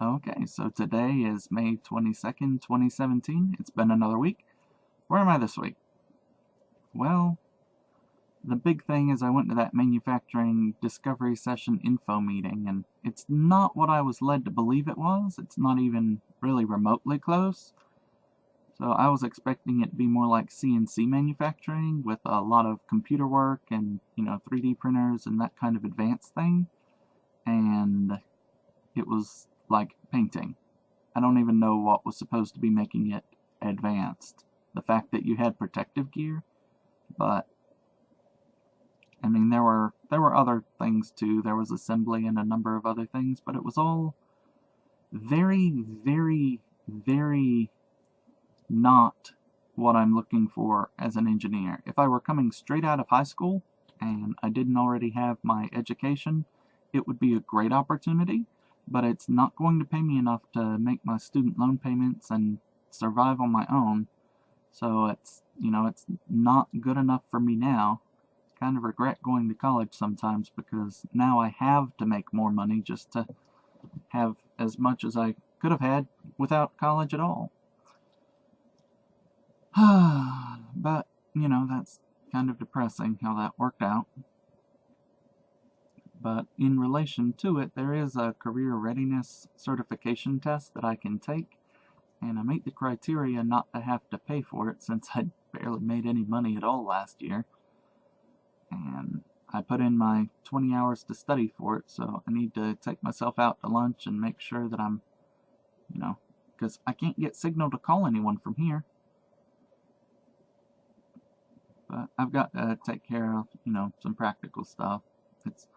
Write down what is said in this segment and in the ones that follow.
Okay, so today is May 22nd, 2017. It's been another week. Where am I this week? Well, the big thing is I went to that manufacturing discovery session info meeting, and it's not what I was led to believe it was. It's not even really remotely close. So I was expecting it to be more like CNC manufacturing with a lot of computer work and, 3D printers and that kind of advanced thing. And it was like painting. I don't even know what was supposed to be making it advanced. The fact that you had protective gear, but I mean there were other things too. There was assembly and a number of other things, but it was all very, very, very not what I'm looking for as an engineer. If I were coming straight out of high school and I didn't already have my education, it would be a great opportunity, but it's not going to pay me enough to make my student loan payments and survive on my own. So it's not good enough for me now. I kind of regret going to college sometimes because now I have to make more money just to have as much as I could have had without college at all. But, that's kind of depressing how that worked out. But in relation to it, there is a career readiness certification test that I can take, and I meet the criteria not to have to pay for it since I barely made any money at all last year. And I put in my 20 hours to study for it, so I need to take myself out to lunch and make sure that I'm, because I can't get signal to call anyone from here. But I've got to take care of, some practical stuff. It's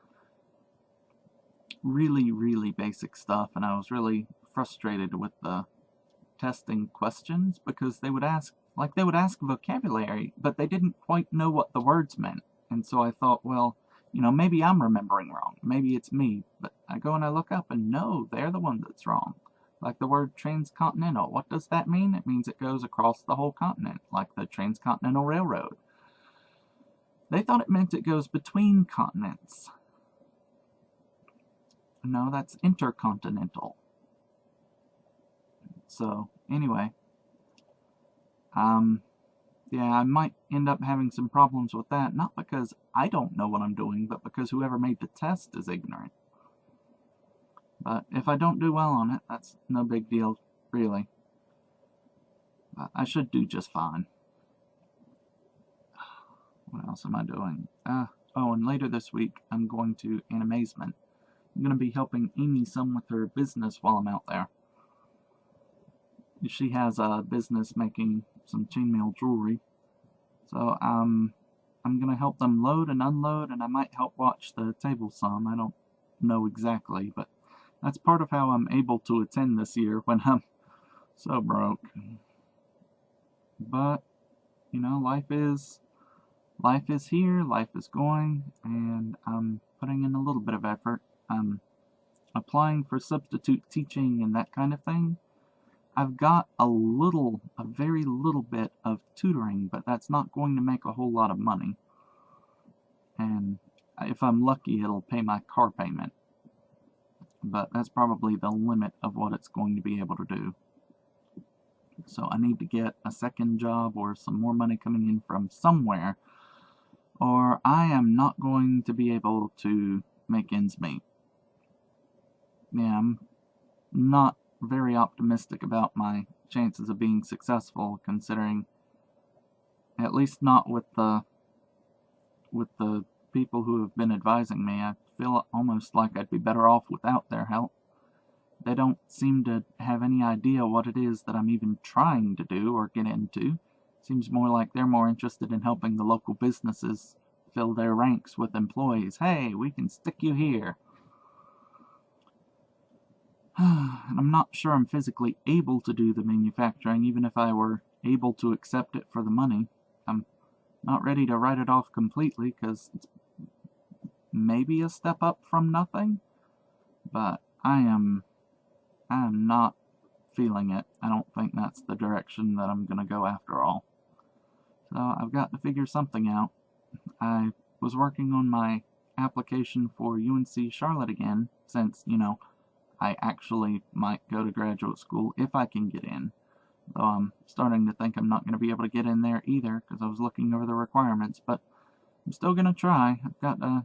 really, really basic stuff, and I was really frustrated with the testing questions because they would ask vocabulary, but they didn't quite know what the words meant. And so I thought, well, maybe I'm remembering wrong. Maybe it's me. But I go and I look up, and no, they're the one that's wrong. Like the word transcontinental. What does that mean? It means it goes across the whole continent, like the Transcontinental Railroad. They thought it meant it goes between continents. No, that's intercontinental. So, anyway, yeah, I might end up having some problems with that, not because I don't know what I'm doing, but because whoever made the test is ignorant. But if I don't do well on it, that's no big deal, really. But I should do just fine. What else am I doing? Oh, and later this week, I'm going to Animazement. I'm going to be helping Amy some with her business while I'm out there. She has a business making some chainmail jewelry. So I'm going to help them load and unload, and I might help watch the table some. I don't know exactly, but that's part of how I'm able to attend this year when I'm so broke. But, life is here, life is going, and I'm putting in a little bit of effort. I'm applying for substitute teaching and that kind of thing. I've got a very little bit of tutoring, but that's not going to make a whole lot of money. And if I'm lucky, it'll pay my car payment. But that's probably the limit of what it's going to be able to do. So I need to get a second job or some more money coming in from somewhere, or I am not going to be able to make ends meet. Yeah, I'm not very optimistic about my chances of being successful, considering, at least not with the people who have been advising me. I feel almost like I'd be better off without their help. They don't seem to have any idea what it is that I'm even trying to do or get into. Seems more like they're more interested in helping the local businesses fill their ranks with employees. Hey, we can stick you here. And I'm not sure I'm physically able to do the manufacturing, even if I were able to accept it for the money. I'm not ready to write it off completely, because it's maybe a step up from nothing, but I am not feeling it. I don't think that's the direction that I'm going to go after all. So I've got to figure something out. I was working on my application for UNC Charlotte again, since, I actually might go to graduate school if I can get in. Though I'm starting to think I'm not going to be able to get in there either, because I was looking over the requirements, but I'm still going to try. I've got to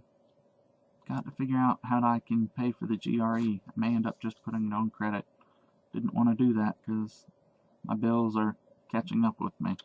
figure out how I can pay for the GRE. I may end up just putting it on credit. Didn't want to do that because my bills are catching up with me.